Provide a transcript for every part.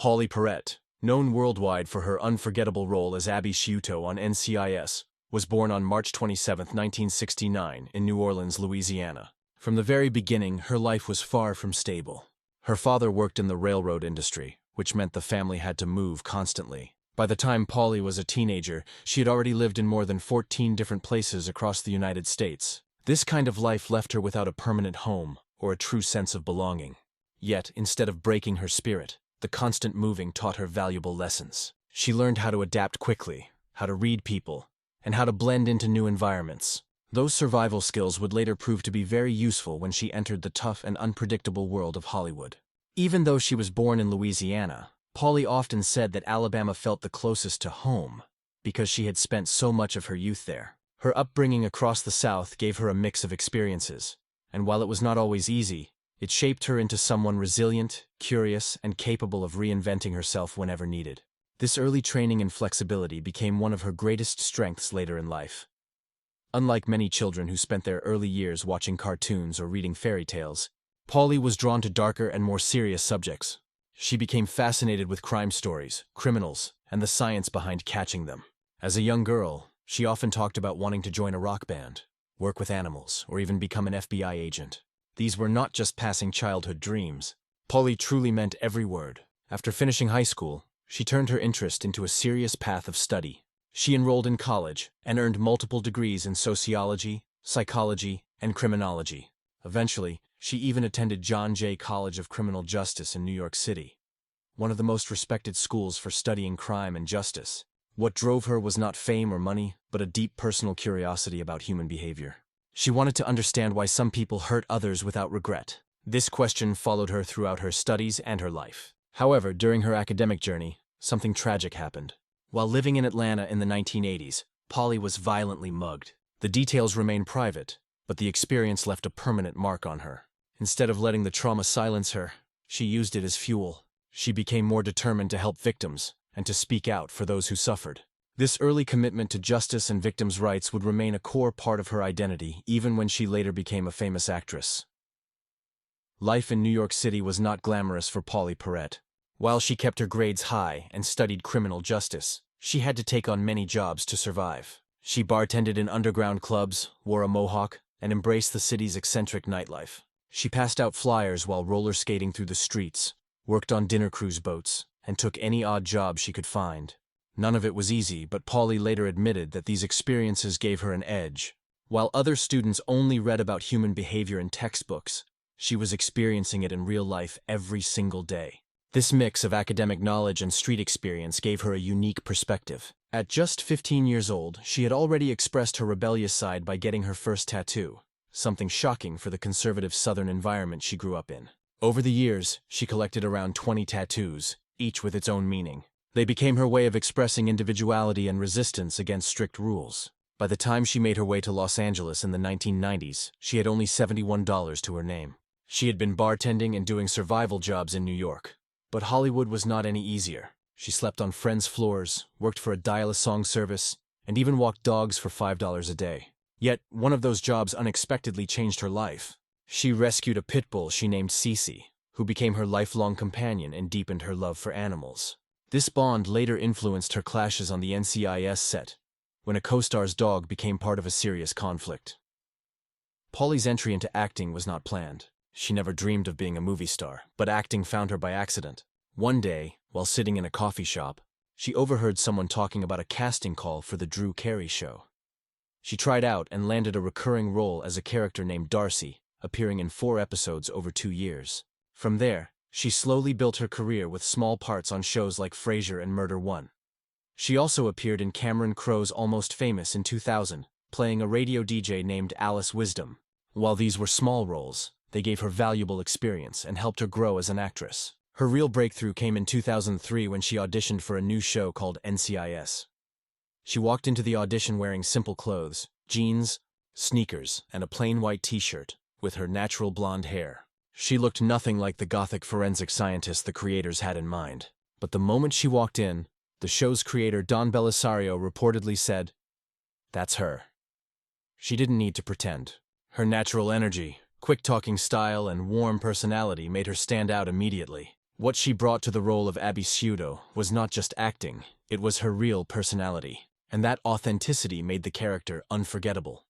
Pauley Perrette, known worldwide for her unforgettable role as Abby Sciuto on NCIS, was born on March 27, 1969, in New Orleans, Louisiana. From the very beginning, her life was far from stable. Her father worked in the railroad industry, which meant the family had to move constantly. By the time Pauley was a teenager, she had already lived in more than 14 different places across the United States. This kind of life left her without a permanent home or a true sense of belonging. Yet, instead of breaking her spirit, the constant moving taught her valuable lessons. She learned how to adapt quickly, how to read people, and how to blend into new environments. Those survival skills would later prove to be very useful when she entered the tough and unpredictable world of Hollywood. Even though she was born in Louisiana, Pauley often said that Alabama felt the closest to home because she had spent so much of her youth there. Her upbringing across the South gave her a mix of experiences, and while it was not always easy, it shaped her into someone resilient, curious, and capable of reinventing herself whenever needed. This early training and flexibility became one of her greatest strengths later in life. Unlike many children who spent their early years watching cartoons or reading fairy tales, Pauley was drawn to darker and more serious subjects. She became fascinated with crime stories, criminals, and the science behind catching them. As a young girl, she often talked about wanting to join a rock band, work with animals, or even become an FBI agent. These were not just passing childhood dreams. Pauley truly meant every word. After finishing high school, she turned her interest into a serious path of study. She enrolled in college and earned multiple degrees in sociology, psychology, and criminology. Eventually, she even attended John Jay College of Criminal Justice in New York City, one of the most respected schools for studying crime and justice. What drove her was not fame or money, but a deep personal curiosity about human behavior. She wanted to understand why some people hurt others without regret. This question followed her throughout her studies and her life. However, during her academic journey, something tragic happened. While living in Atlanta in the 1980s, Pauley was violently mugged. The details remain private, but the experience left a permanent mark on her. Instead of letting the trauma silence her, she used it as fuel. She became more determined to help victims and to speak out for those who suffered. This early commitment to justice and victims' rights would remain a core part of her identity even when she later became a famous actress. Life in New York City was not glamorous for Pauley Perrette. While she kept her grades high and studied criminal justice, she had to take on many jobs to survive. She bartended in underground clubs, wore a mohawk, and embraced the city's eccentric nightlife. She passed out flyers while roller skating through the streets, worked on dinner cruise boats, and took any odd job she could find. None of it was easy, but Pauley later admitted that these experiences gave her an edge. While other students only read about human behavior in textbooks, she was experiencing it in real life every single day. This mix of academic knowledge and street experience gave her a unique perspective. At just 15 years old, she had already expressed her rebellious side by getting her first tattoo, something shocking for the conservative Southern environment she grew up in. Over the years, she collected around 20 tattoos, each with its own meaning. They became her way of expressing individuality and resistance against strict rules. By the time she made her way to Los Angeles in the 1990s, she had only $71 to her name. She had been bartending and doing survival jobs in New York. But Hollywood was not any easier. She slept on friends' floors, worked for a dial-a-song service, and even walked dogs for $5 a day. Yet, one of those jobs unexpectedly changed her life. She rescued a pit bull she named Cece, who became her lifelong companion and deepened her love for animals. This bond later influenced her clashes on the NCIS set, when a co-star's dog became part of a serious conflict. Pauley's entry into acting was not planned. She never dreamed of being a movie star, but acting found her by accident. One day, while sitting in a coffee shop, she overheard someone talking about a casting call for the Drew Carey show. She tried out and landed a recurring role as a character named Darcy, appearing in 4 episodes over 2 years. From there, she slowly built her career with small parts on shows like Frasier and Murder One. She also appeared in Cameron Crowe's Almost Famous in 2000, playing a radio DJ named Alice Wisdom. While these were small roles, they gave her valuable experience and helped her grow as an actress. Her real breakthrough came in 2003 when she auditioned for a new show called NCIS. She walked into the audition wearing simple clothes, jeans, sneakers, and a plain white t-shirt, with her natural blonde hair. She looked nothing like the gothic forensic scientist the creators had in mind. But the moment she walked in, the show's creator Don Bellisario reportedly said, "That's her." She didn't need to pretend. Her natural energy, quick-talking style, and warm personality made her stand out immediately. What she brought to the role of Abby Sciuto was not just acting, it was her real personality, and that authenticity made the character unforgettable.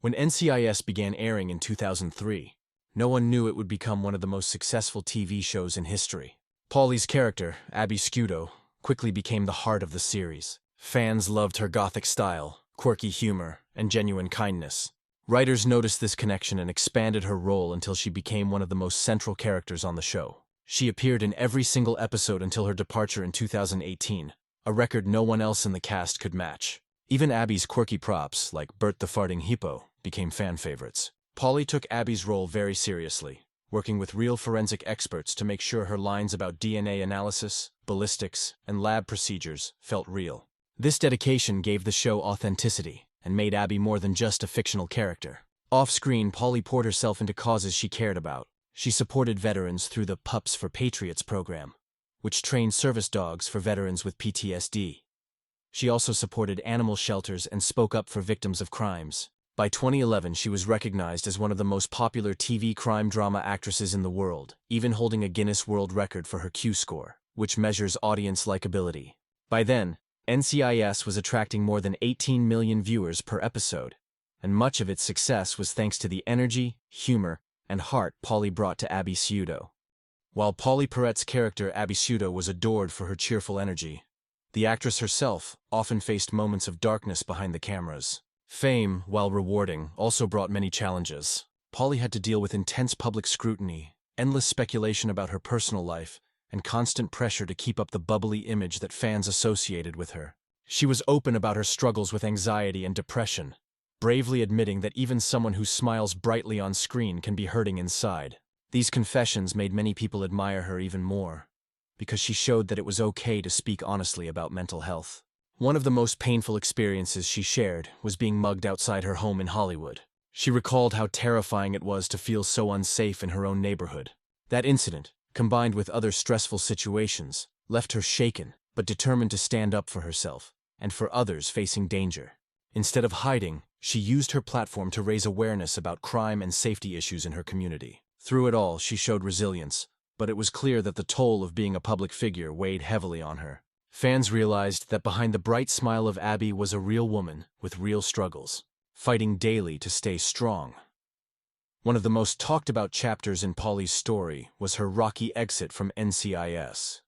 When NCIS began airing in 2003, no one knew it would become one of the most successful TV shows in history. Pauley's character, Abby Sciuto, quickly became the heart of the series. Fans loved her gothic style, quirky humor, and genuine kindness. Writers noticed this connection and expanded her role until she became one of the most central characters on the show. She appeared in every single episode until her departure in 2018, a record no one else in the cast could match. Even Abby's quirky props, like Bert the Farting Hippo, became fan favorites. Pauley took Abby's role very seriously, working with real forensic experts to make sure her lines about DNA analysis, ballistics, and lab procedures felt real. This dedication gave the show authenticity and made Abby more than just a fictional character. Off-screen, Pauley poured herself into causes she cared about. She supported veterans through the Pups for Patriots program, which trained service dogs for veterans with PTSD. She also supported animal shelters and spoke up for victims of crimes. By 2011, she was recognized as one of the most popular TV crime drama actresses in the world, even holding a Guinness World Record for her Q-score, which measures audience likability. By then, NCIS was attracting more than 18 million viewers per episode, and much of its success was thanks to the energy, humor, and heart Pauley brought to Abby Sciuto. While Pauley Perrette's character Abby Sciuto was adored for her cheerful energy, the actress herself often faced moments of darkness behind the cameras. Fame, while rewarding, also brought many challenges. Pauley had to deal with intense public scrutiny, endless speculation about her personal life, and constant pressure to keep up the bubbly image that fans associated with her. She was open about her struggles with anxiety and depression, bravely admitting that even someone who smiles brightly on screen can be hurting inside. These confessions made many people admire her even more, because she showed that it was okay to speak honestly about mental health. One of the most painful experiences she shared was being mugged outside her home in Hollywood. She recalled how terrifying it was to feel so unsafe in her own neighborhood. That incident, combined with other stressful situations, left her shaken but determined to stand up for herself and for others facing danger. Instead of hiding, she used her platform to raise awareness about crime and safety issues in her community. Through it all, she showed resilience, but it was clear that the toll of being a public figure weighed heavily on her. Fans realized that behind the bright smile of Abby was a real woman with real struggles, fighting daily to stay strong. One of the most talked about chapters in Pauley's story was her rocky exit from NCIS.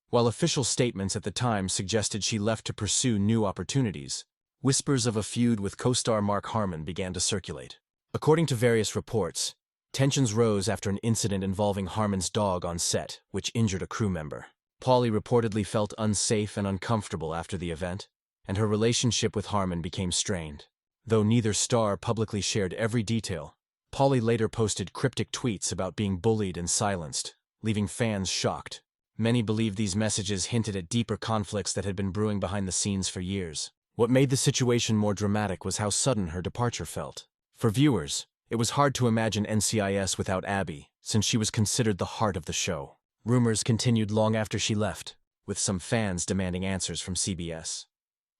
While official statements at the time suggested she left to pursue new opportunities, whispers of a feud with co-star Mark Harmon began to circulate. According to various reports, tensions rose after an incident involving Harmon's dog on set, which injured a crew member. Pauley reportedly felt unsafe and uncomfortable after the event, and her relationship with Harmon became strained. Though neither star publicly shared every detail, Pauley later posted cryptic tweets about being bullied and silenced, leaving fans shocked. Many believed these messages hinted at deeper conflicts that had been brewing behind the scenes for years. What made the situation more dramatic was how sudden her departure felt. For viewers, it was hard to imagine NCIS without Abby, since she was considered the heart of the show. Rumors continued long after she left, with some fans demanding answers from CBS.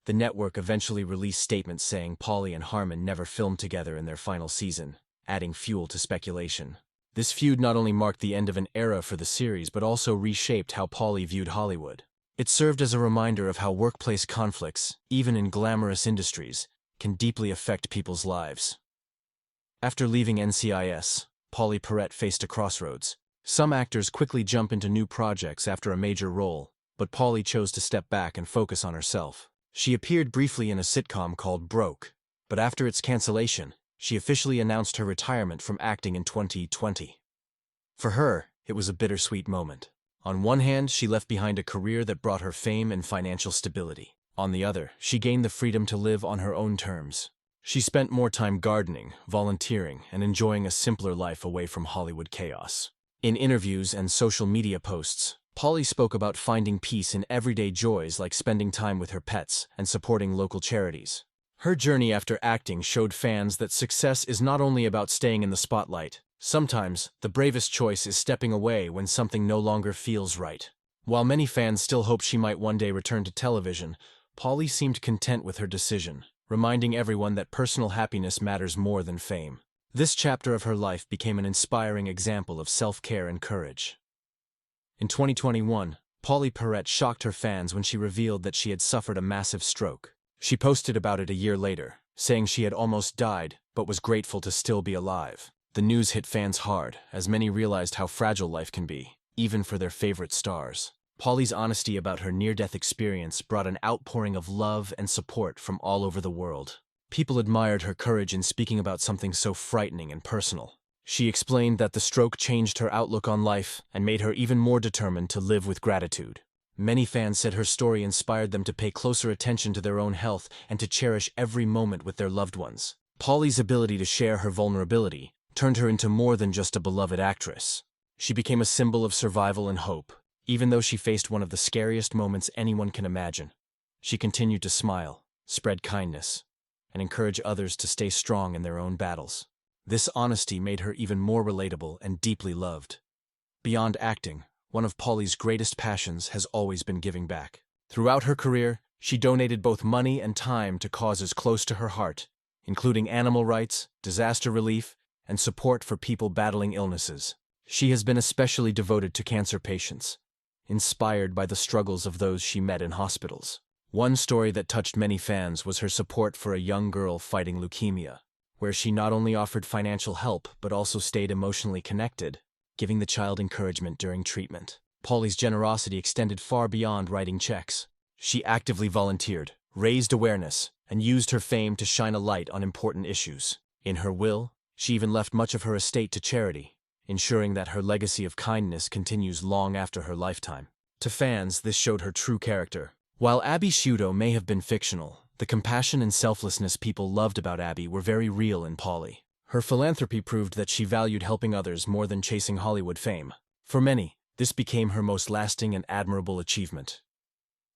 The network eventually released statements saying Pauley and Harmon never filmed together in their final season, adding fuel to speculation. This feud not only marked the end of an era for the series but also reshaped how Pauley viewed Hollywood. It served as a reminder of how workplace conflicts, even in glamorous industries, can deeply affect people's lives. After leaving NCIS, Pauley Perrette faced a crossroads. Some actors quickly jump into new projects after a major role, but Pauley chose to step back and focus on herself. She appeared briefly in a sitcom called Broke, but after its cancellation, she officially announced her retirement from acting in 2020. For her, it was a bittersweet moment. On one hand, she left behind a career that brought her fame and financial stability. On the other, she gained the freedom to live on her own terms. She spent more time gardening, volunteering, and enjoying a simpler life away from Hollywood chaos. In interviews and social media posts, Pauley spoke about finding peace in everyday joys like spending time with her pets and supporting local charities. Her journey after acting showed fans that success is not only about staying in the spotlight. Sometimes, the bravest choice is stepping away when something no longer feels right. While many fans still hoped she might one day return to television, Pauley seemed content with her decision, reminding everyone that personal happiness matters more than fame. This chapter of her life became an inspiring example of self-care and courage. In 2021, Pauley Perrette shocked her fans when she revealed that she had suffered a massive stroke. She posted about it a year later, saying she had almost died but was grateful to still be alive. The news hit fans hard, as many realized how fragile life can be, even for their favorite stars. Pauley's honesty about her near-death experience brought an outpouring of love and support from all over the world. People admired her courage in speaking about something so frightening and personal. She explained that the stroke changed her outlook on life and made her even more determined to live with gratitude. Many fans said her story inspired them to pay closer attention to their own health and to cherish every moment with their loved ones. Pauley's ability to share her vulnerability turned her into more than just a beloved actress. She became a symbol of survival and hope. Even though she faced one of the scariest moments anyone can imagine, she continued to smile, spread kindness, and encourage others to stay strong in their own battles. This honesty made her even more relatable and deeply loved. Beyond acting, one of Pauley's greatest passions has always been giving back. Throughout her career, she donated both money and time to causes close to her heart, including animal rights, disaster relief, and support for people battling illnesses. She has been especially devoted to cancer patients, inspired by the struggles of those she met in hospitals. One story that touched many fans was her support for a young girl fighting leukemia, where she not only offered financial help but also stayed emotionally connected, giving the child encouragement during treatment. Pauley's generosity extended far beyond writing checks. She actively volunteered, raised awareness, and used her fame to shine a light on important issues. In her will, she even left much of her estate to charity, ensuring that her legacy of kindness continues long after her lifetime. To fans, this showed her true character. While Abby Sciuto may have been fictional, the compassion and selflessness people loved about Abby were very real in Pauley. Her philanthropy proved that she valued helping others more than chasing Hollywood fame. For many, this became her most lasting and admirable achievement.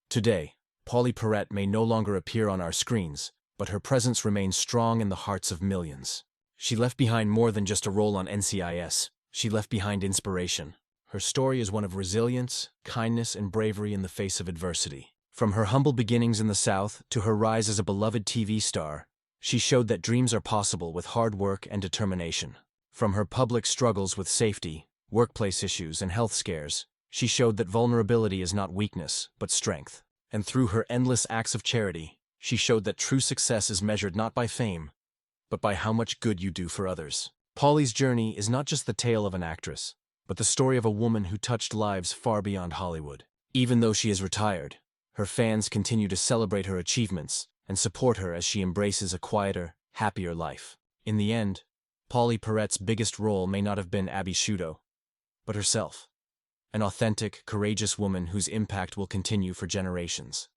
Today, Pauley Perrette may no longer appear on our screens, but her presence remains strong in the hearts of millions. She left behind more than just a role on NCIS. She left behind inspiration. Her story is one of resilience, kindness, and bravery in the face of adversity. From her humble beginnings in the South to her rise as a beloved TV star, she showed that dreams are possible with hard work and determination. From her public struggles with safety, workplace issues, and health scares, she showed that vulnerability is not weakness, but strength. And through her endless acts of charity, she showed that true success is measured not by fame, but by how much good you do for others. Pauley's journey is not just the tale of an actress, but the story of a woman who touched lives far beyond Hollywood. Even though she is retired, her fans continue to celebrate her achievements and support her as she embraces a quieter, happier life. In the end, Pauley Perrette's biggest role may not have been Abby Sciuto, but herself. An authentic, courageous woman whose impact will continue for generations.